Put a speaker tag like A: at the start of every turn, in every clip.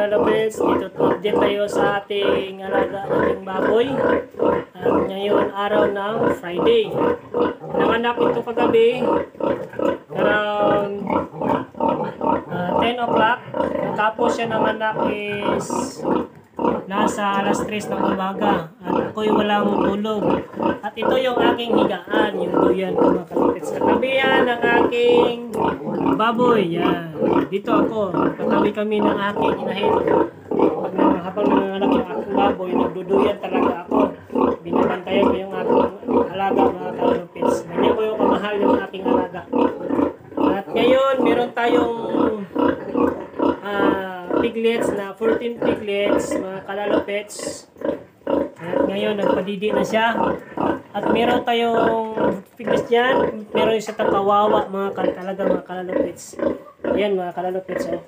A: kalalapits, dito update tayo sa ating alaga nating baboy. At ngayon araw ng Friday. Nanganak ito kagabi around 10 o'clock. Tapos siya nanganak is nasa alas 3 ng umaga. At ako'y walang tulog. At ito yung aking higaan, yung duyan ko mga kalapits. Katabi yan ng aking baboy. Yan. Dito ako. Katabi kami ng aking inahin. Habang nanganak yung aking baboy, nagduduyan talaga ako. Binabantayan ko yung aking alaga mga kalapits. Ganyan ko yung kamahal yung aking alaga. At ngayon, meron tayong piglets na 14 piglets, mga kalalapits. At ngayon, nagpadidi na siya. At meron tayong piglets dyan. Meron yung sa kawawa, mga kalalapits. Ayan, mga kalalapits. Oh.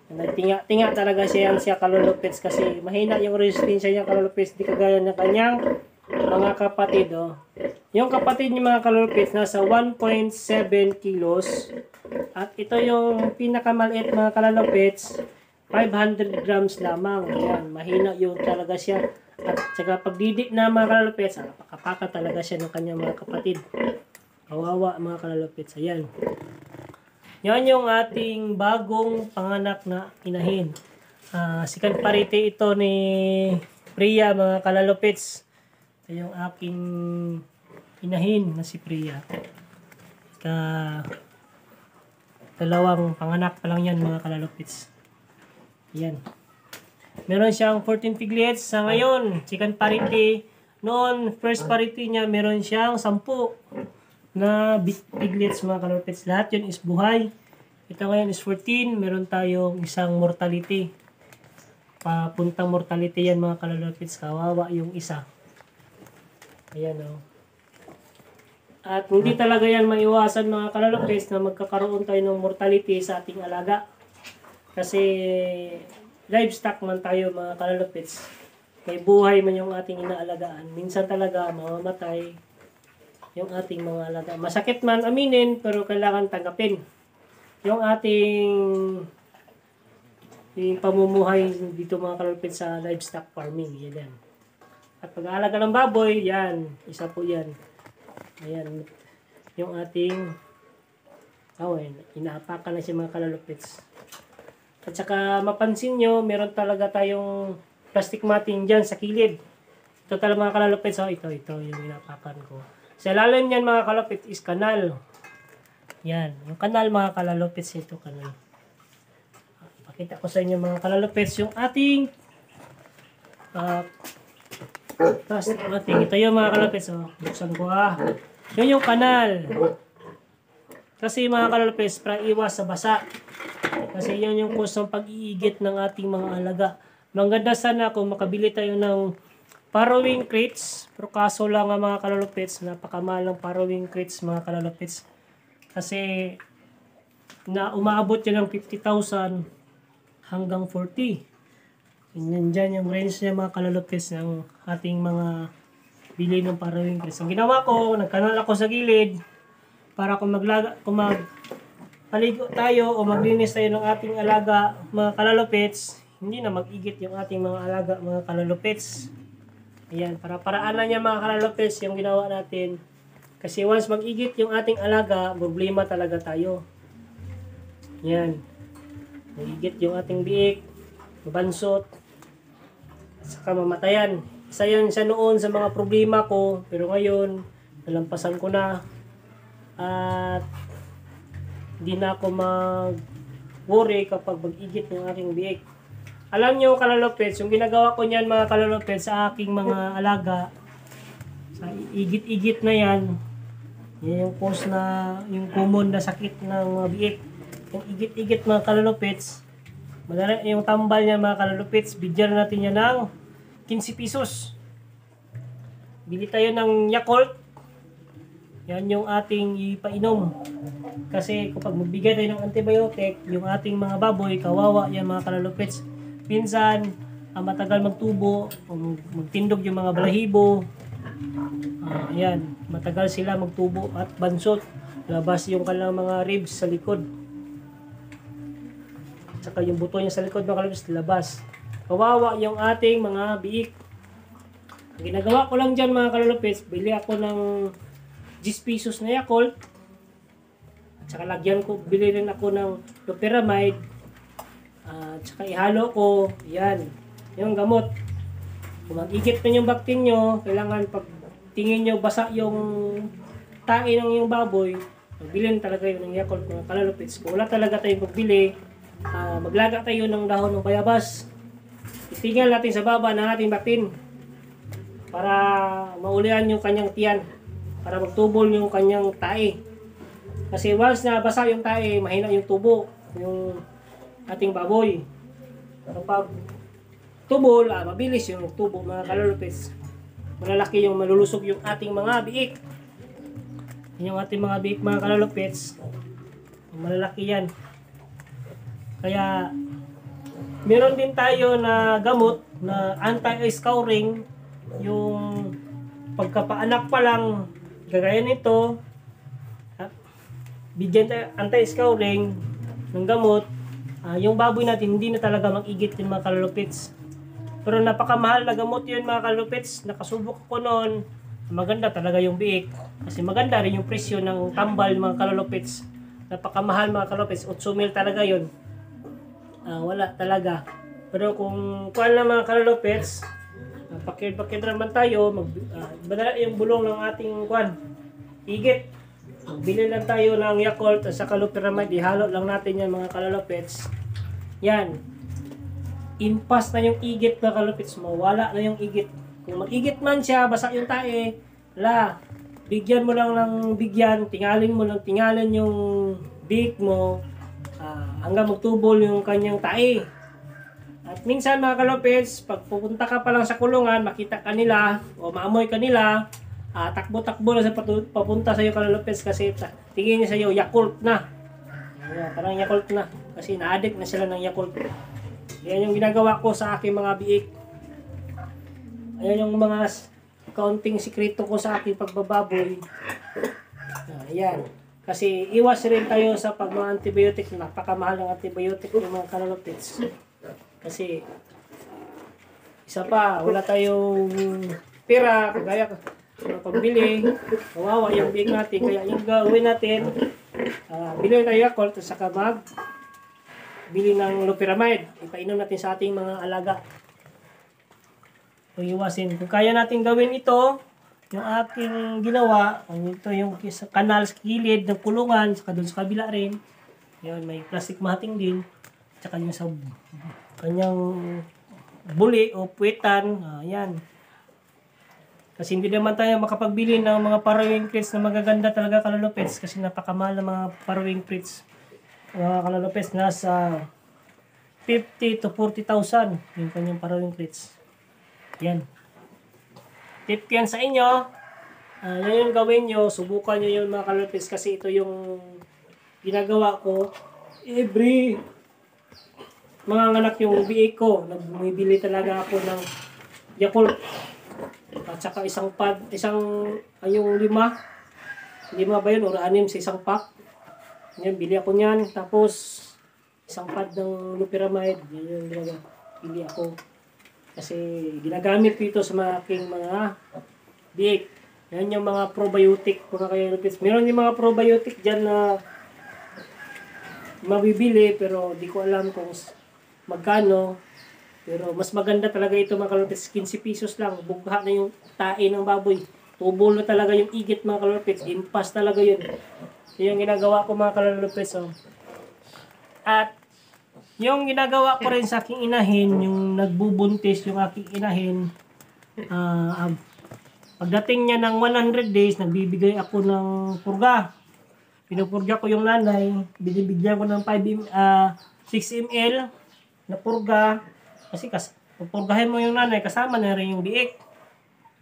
A: Nagtinga talaga siya kalalapits kasi mahina yung resistensya niya kalalapits. Di kagaya ng kanyang mga kapatid. Oh. Yung kapatid niya mga kalalapits nasa 1.7 kilos. At ito yung pinakamaliit mga kalalapits. 500 grams lamang. Ayan, mahina yung talaga siya. At saka pagdidik na mga kalalapits, napakapaka talaga siya ng kanyang mga kapatid. Kawawa mga kalalapits. Ayan. Yan yung ating bagong panganak na inahin. Second parity ito ni Priya mga kalalapits. Ito yung aking inahin na si Priya. Dalawang panganak pa lang yan mga kalalapits. Yan. Meron siyang 14 piglets sa ngayon. Second parity. Noon, first parity niya, meron siyang 10 na piglets mga kalalapits. Lahat yun is buhay. Ito ngayon is 14. Meron tayong isang mortality. Papuntang mortality yan mga kalalapits. Kawawa yung isa. Ayan o. At hindi talaga yan maiwasan mga kalalapits na magkakaroon tayo ng mortality sa ating alaga. Kasi livestock man tayo mga kalalapits. May buhay man yung ating inaalagaan. Minsan talaga mamamatay yung ating mga alaga. Masakit man aminin pero kailangan tanggapin. Yung ating pamumuhay dito mga kalalapits sa livestock farming. Yan. At pag-aalaga ng baboy, yan. Isa po yan. Ayan. Yung ating inaapakan na siya mga kalalapits. At saka mapansin nyo, meron talaga tayong plastic matting dyan sa kilid. Ito talaga mga kalalapits. Ito yung inapakan ko. Sa ilalim niyan mga kalalapits is kanal. Yan. Yung kanal mga kalalapits. Ito kanal. Pakita ko sa inyo mga kalalapits. Yung ating plastic matting. Ito yung mga kalalapits. Buksan ko Yun yung kanal. Kasi mga kalalapits, para iwas sa basa. Kasi yan yung cause ng pag-iigit ng ating mga alaga. Maganda sana kung makabili tayo ng farrowing crates. Pero kaso lang mga kalalapits, napakamahal ng farrowing crates mga kalalapits. Kasi umaabot yan ng 50,000 hanggang 40. Nandyan yung range niya mga kalalapits ng ating mga bili ng farrowing crates. Ang ginawa ko, nagkanal ako sa gilid para kung paligo tayo o maglinis tayo ng ating alaga mga kalalapits, hindi na mag-igit yung ating mga alaga mga kalalapits. Ayan, para-paraan na niya mga kalalapits yung ginawa natin. Kasi once mag-igit yung ating alaga, problema talaga tayo. Ayan. Mag-igit yung ating biik, mabansot, at saka mamatayan. Isa yun sa noon sa mga problema ko, pero ngayon, nalampasan ko na. At hindi na ako mag-worry kapag mag-igit ng aking biik. Alam nyo kalalapits, yung ginagawa ko niyan mga kalalapits sa aking mga alaga, sa igit-igit na yan, yan yung cause na, yung common na sakit ng mga biik. Yung igit-igit mga kalalapits, madala yung tambal niya mga kalalapits, bigyan natin yan ng 15 pesos. Bili tayo ng Yakult. Yan yung ating ipainom. Kasi kapag magbigay tayo ng antibiotic, yung ating mga baboy, kawawa yan mga kalalapits. Minsan, matagal magtubo, o magtindog yung mga balahibo. Yan, matagal sila magtubo at bansot. Labas yung kanilang mga ribs sa likod. Saka yung buto niya sa likod mga kalupits, labas. Kawawa yung ating mga biik. Ang ginagawa ko lang dyan mga kalupits, bili ako ng 10 pesos na Yakult. At saka lagyan ko, bili rin ako ng loperamide. At saka ihalo ko, yan, yung gamot. Kung mag-igit na yung baktin nyo, kailangan pag tingin nyo basa yung tae ng yung baboy, magbilin talaga yun ng Yakult mga kalalupits. Kung wala talaga tayong pagbili, maglaga tayo ng dahon ng bayabas. Itingal natin sa baba ng ating baktin para maulian yung kanyang tiyan, para magtubol yung kanyang tae. Kasi once na basa yung tae, mahina yung tubo, yung ating baboy. Kapag tubol, mabilis yung tubo mga kalalupits. Malalaki yung malulusog yung ating mga biik. Yung ating mga biik mga kalalupits, malalaki yan. Kaya meron din tayo na gamot na anti-scouring, yung pagkapaanak pa lang, gagaya nito, bigyan tayo anti-scouring ng gamot. Yung baboy natin hindi na talaga mag-igit yung mga kalalupits. Pero napakamahal na gamot yun mga kalalupits. Nakasubok ko noon, maganda talaga yung biik. Kasi maganda rin yung presyo ng tambal mga kalalupits. Napakamahal mga kalalupits, 8,000 talaga yun. Wala talaga. Pero kung kuhan lang mga kalalupits, pakid naman tayo, badala yung bulong ng ating kuhan, igit. Bili lang tayo ng Yakult at saka loperamide, ihalo lang natin yan mga kalalupits. Yan. Impas na yung igit mga kalalupits mo, wala na yung igit. Kung mag-igit man siya, basa yung tae, bigyan mo lang ng bigyan, tingalin mo lang tingalin yung biik mo, hanggang magtubol yung kanyang tae. At minsan mga kalupits, pag pupunta ka pa lang sa kulungan, makita ka nila o maamoy ka nila, takbo-takbo na sa papunta sa iyo kalupits kasi tingin niya sa iyo Yakult na. Parang Yakult na kasi na-addict na sila ng Yakult. Yan yung ginagawa ko sa aking mga biik. Ayan yung mga kaunting sikreto ko sa aking pagbababoy. Ayan. Kasi iwas rin tayo sa mga antibiotic. Napakamahal ng antibiotic yung mga kalupits. Kasi isa pa, wala tayong pera, kagaya pambili, kawawa yung biik natin. Kaya yung gawin natin, bilhin tayo Yakult at saka bili ng loperamide. Ipainom natin sa ating mga alaga. Iwasin. Kung kaya natin gawin ito, yung aking ginawa, ito yung kanal sa kilid ng kulungan, saka doon sa kabila rin. Yun, may plastic mating din. Tsaka yung sa kanyang buli o puwetan. Yan. Kasi hindi naman tayo makapagbili ng mga parawing treats na magaganda talaga kalalupits kasi napakamahal ng mga parawing treats. Mga kalalupits nasa 50 to 40,000 yung kanyang parawing treats. Yan. Tip yan sa inyo. Yan yung gawin nyo. Subukan nyo yun mga kalalupits kasi ito yung ginagawa ko. Every mga anak yung biik ko. Bumibili talaga ako ng Yakult. At saka yung 5 ba yun o 6 sa isang pack. Yan, bili ako niyan. Tapos isang pad ng loperamide. Yan yung bili ako. Kasi ginagamit ko ito sa aking mga biik. Yan yung mga probiotic. Meron yung mga probiotic dyan na mabibili pero di ko alam kung magkano. Pero mas maganda talaga ito mga kalupits. 15 pesos lang. Bugha na yung tae ng baboy. Tubol na talaga yung igit mga kalupits. Impas talaga yun. Yung ginagawa ko mga kalupits. At yung ginagawa ko rin sa aking inahin, yung nagbubuntis yung aking inahin, pagdating niya ng 100 days, nagbibigay ako ng purga. Pinupurga ko yung nanay. Binibigyan ko ng 6 ml na purga. Kasi pupurgahin mo yung nanay, kasama na rin yung biik.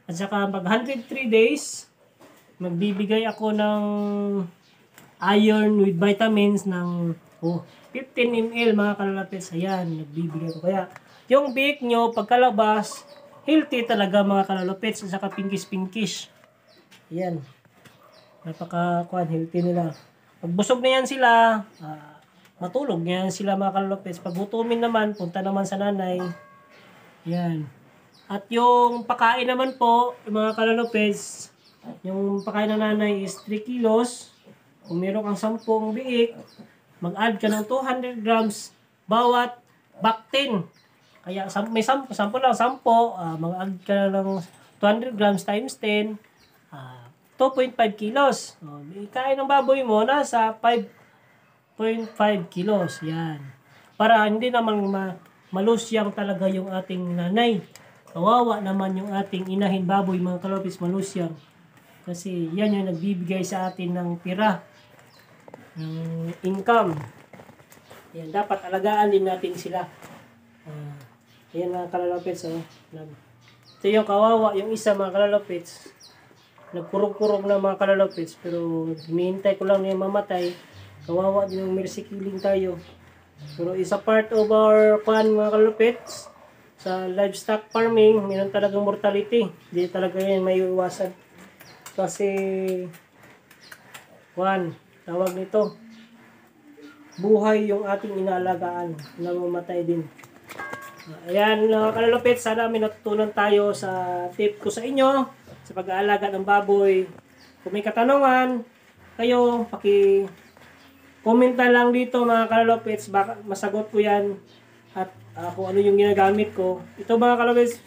A: At saka pag 103 days, magbibigay ako ng iron with vitamins ng 15 ml mga kalalapits. Ayan, nagbibigay ko. Kaya yung biik nyo, pagkalabas, healthy talaga mga kalalapits. At saka pinkish. Ayan. Healthy nila. Pag busog na yan sila, matulog. Yan sila mga kalalupits. Pag gutumin naman, punta naman sa nanay. Yan. At yung pakain naman po, yung mga kalalupits, yung pakain ng nanay is 3 kilos. Kung meron kang 10 biik, mag-add ka ng 200 grams bawat baktin. Kaya may 10 lang, 10, mag-add ka ng 200 grams times 10, 2.5 kilos. Ikain ng baboy mo, nasa 5.5 kilos. Yan. Para hindi naman malusyang talaga yung ating nanay. Kawawa naman yung ating inahin baboy, mga kalopits, malusyang. Kasi yan yung nagbibigay sa atin ng pira, ng income. Yan, dapat alagaan din natin sila. Yan mga kalalopits. Ito yung kawawa, yung isa mga kalalopits. Nagkurog-kurog na mga kalalopits, pero hinihintay ko lang na mamatay. Kawawa din yung mercy killing tayo. Pero isa part of our plan mga kalalopits, sa livestock farming, mayroon talagang mortality. Hindi talaga yan may iwasan. Kasi, tawag nito, buhay yung ating inaalagaan, namamatay din. Ayan mga kalalupit, sana may natutunan tayo sa tip ko sa inyo, sa pag-aalaga ng baboy. Kung may katanungan, kayo, paki-comment na lang dito mga kalalupits, baka masagot ko yan. At kung ano yung ginagamit ko. Ito mga kalabis,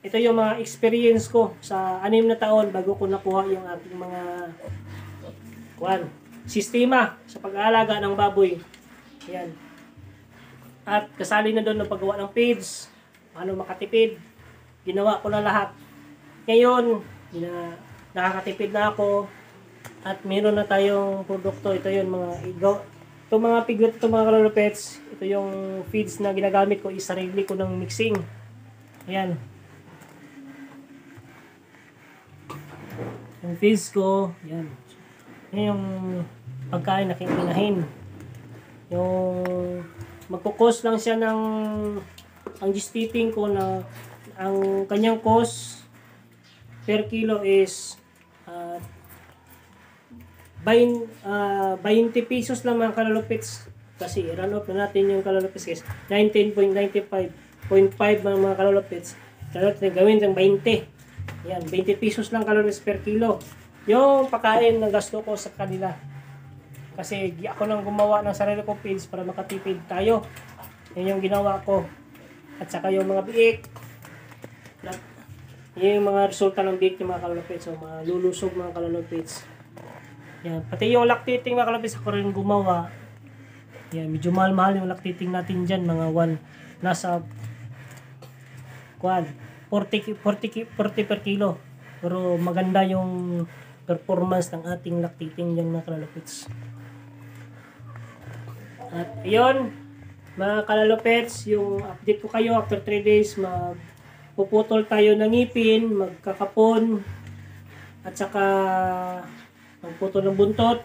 A: ito yung mga experience ko sa 6 na taon bago ko nakuha yung ating mga sistema sa pag-aalaga ng baboy. Yan. At kasali na doon ng paggawa ng feeds, paano makatipid. Ginawa ko na lahat. Ngayon, nakakatipid na ako at meron na tayong produkto. Ito yung mga itong mga piglet, itong mga kalalupets, ito yung feeds na ginagamit ko, isarili ko ng mixing. Ayan. Yung feeds ko, yan. Yan yung pagkain na kinahin. Yung magkukos lang siya ng ang gestating ko na ang kanyang cost per kilo is 20 pesos lang mga kalalupits. Kasi run off na natin yung kalalupits is 19.95.5 mga kalalupits. Kalalupits gawin ng 20. Yan, 20 pesos lang kalorines per kilo. Yung pagkain na gasto ko sa kanila. Kasi ako nang gumawa ng sarili kong feeds para makatipid tayo. Yan yung ginawa ko. At saka yung mga biik. Yan yung mga resulta ng biik ng mga kalalupits. So, mga lulusog mga kalalupits. Yan. Pati yung lactating mga kalapis ako rin gumawa. Yan. Medyo mahal-mahal yung lactating natin dyan. Mga nasa 40 per kilo. Pero maganda yung performance ng ating lactating dyan mga kalalupits. At yun, mga kalalupits, yung update ko kayo after 3 days, puputol tayo ng ngipin, magkakapon, at saka magputol ng buntot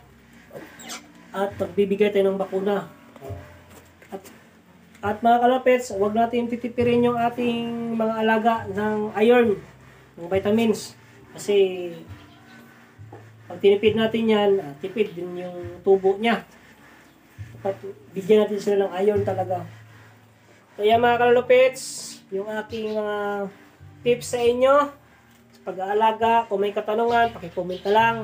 A: at magbibigay tayo ng bakuna. At mga kalapets, huwag natin titipirin yung ating mga alaga ng iron, ng vitamins. Kasi pag tinipid natin yan, tipid din yung tubo niya. At bigyan natin sila ng iron talaga. Kaya mga kalapets, yung aking tips sa inyo sa pag-aalaga, kung may katanungan, paki-comment na lang.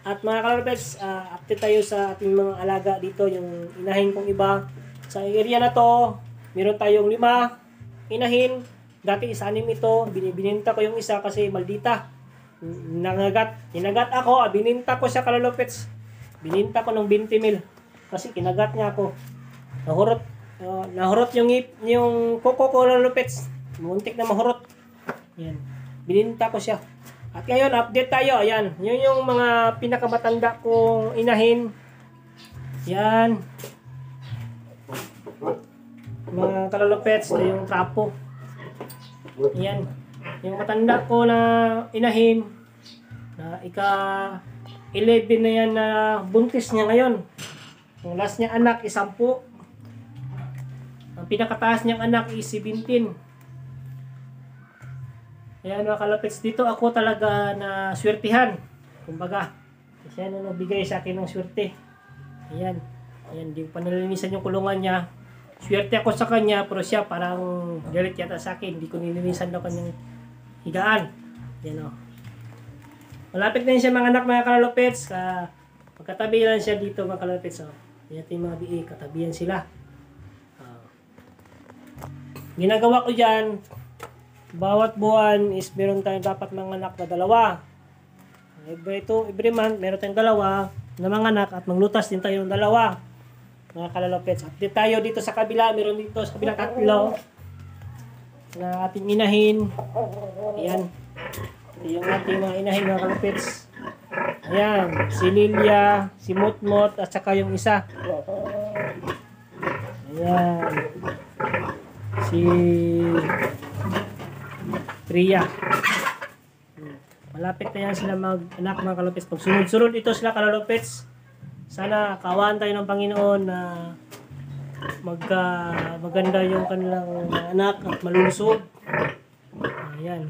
A: At mga kalapets, update tayo sa ating mga alaga dito, yung inahin kong iba. Sa area na to, meron tayong 5 inahin. Dati 6 ito, bininta ko yung isa kasi maldita. Kinagat ako, bininta ko siya kalalopets. Bininta ko ng 20 mil kasi kinagat niya ako. Nahurot yung kuko ko kalalopets. Muntik na mahurot. Yan. Bininta ko siya. At ngayon, update tayo. Ayan. Yun yung mga pinakamatanda kong inahin. Yan. Mga kalalopets. Ito yung trapo. Ayan. Yung matanda ko na inahin. Na ika-11 na yan na buntis niya ngayon. Yung last niya anak is 10. Ang pinakataas niyang anak is 17. Ayan mga kalapits, dito ako talaga na swertihan. Kumbaga, siya na nagbigay sa akin ng swerte. Ayan. Ayan, di pa nalinisan yung kulungan niya. Swerte ako sa kanya, pero siya parang galit yata sa akin. Hindi ko nilinisan daw kanyang higaan. Yan o. Malapit na yun siya mga anak, mga kalalopets. Pagkatabi lang siya dito mga kalalopets. Yan yung mga biik, katabihan sila. Ginagawa ko dyan, bawat buwan is meron tayong dapat mga anak na dalawa. Every month, meron tayong dalawa na mga anak at maglutas din tayo ng dalawa. Mga kalalopets. Update tayo dito sa kabila. Meron dito sa kabila tatlo na ating inahin. Ayan. Ito yung ating mga inahin mga kalopets. Ayan. Si Lilia, si Mutmut, at saka yung isa. Ayan. Si Priya. Malapit na yan sila mag-anak mga kalopets. Pag sunod-sunod ito sila kalalopets, sana kaawaan tayo ng Panginoon na maganda yung kanilang anak at malulusog. Ayan.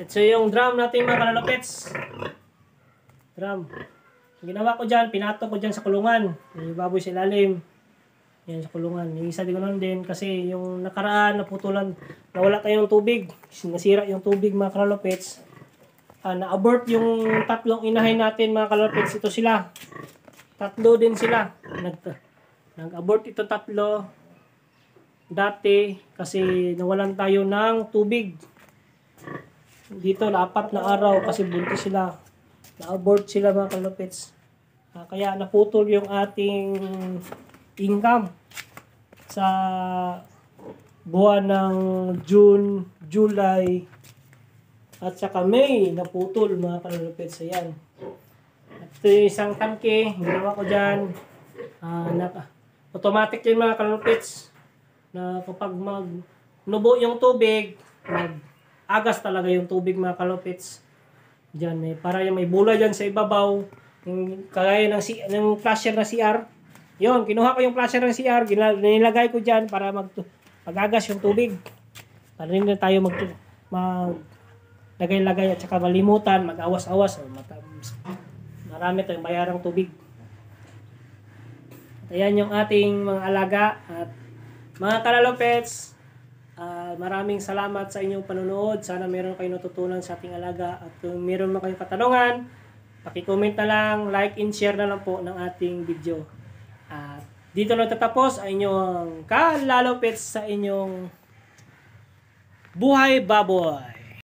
A: So yung drum natin mga kalalopets. Drum. Ginawa ko dyan, pinato ko dyan sa kulungan. Yung baboy sa ilalim. Yan sa kulungan. Yung isa di ko din kasi yung nakaraan, naputulan, nawala tayong tubig. Nasira yung tubig mga kalalopets. Na-abort yung tatlong inahin natin mga kalalopets. Ito sila. Tatlo din sila. Nag-abort ito tatlo. Dati kasi nawalan tayo ng tubig. Dito na 4 na araw kasi buntis sila. Na-abort sila mga kalalopets. Kaya naputol yung ating income sa buwan ng June, July, at saka May, naputol mga kalalopets. Ayan. At ito yung isang tangke, ginawa ko dyan. Automatic yun mga kalalopets. Na kapag magnubo yung tubig, mag-agas talaga yung tubig mga kalopets. Dyan, para yung may bula dyan sa ibabaw. Yung kagaya ng flasher na CR. Yun, kinuha ko yung flasher ng CR, nilagay ko dyan para mag-agas yung tubig. Para rin na tayo lagay-lagay at saka malimutan, mag-awas-awas. Marami tayong bayarang tubig. At ayan yung ating mga alaga. At mga kalalopets, maraming salamat sa inyong panonood. Sana meron kayong natutunan sa ating alaga. At kung meron man kayong katanungan, paki-comment na lang, like and share na lang po ng ating video. At dito na tatapos ang inyong kalalopets sa inyong buhay baboy.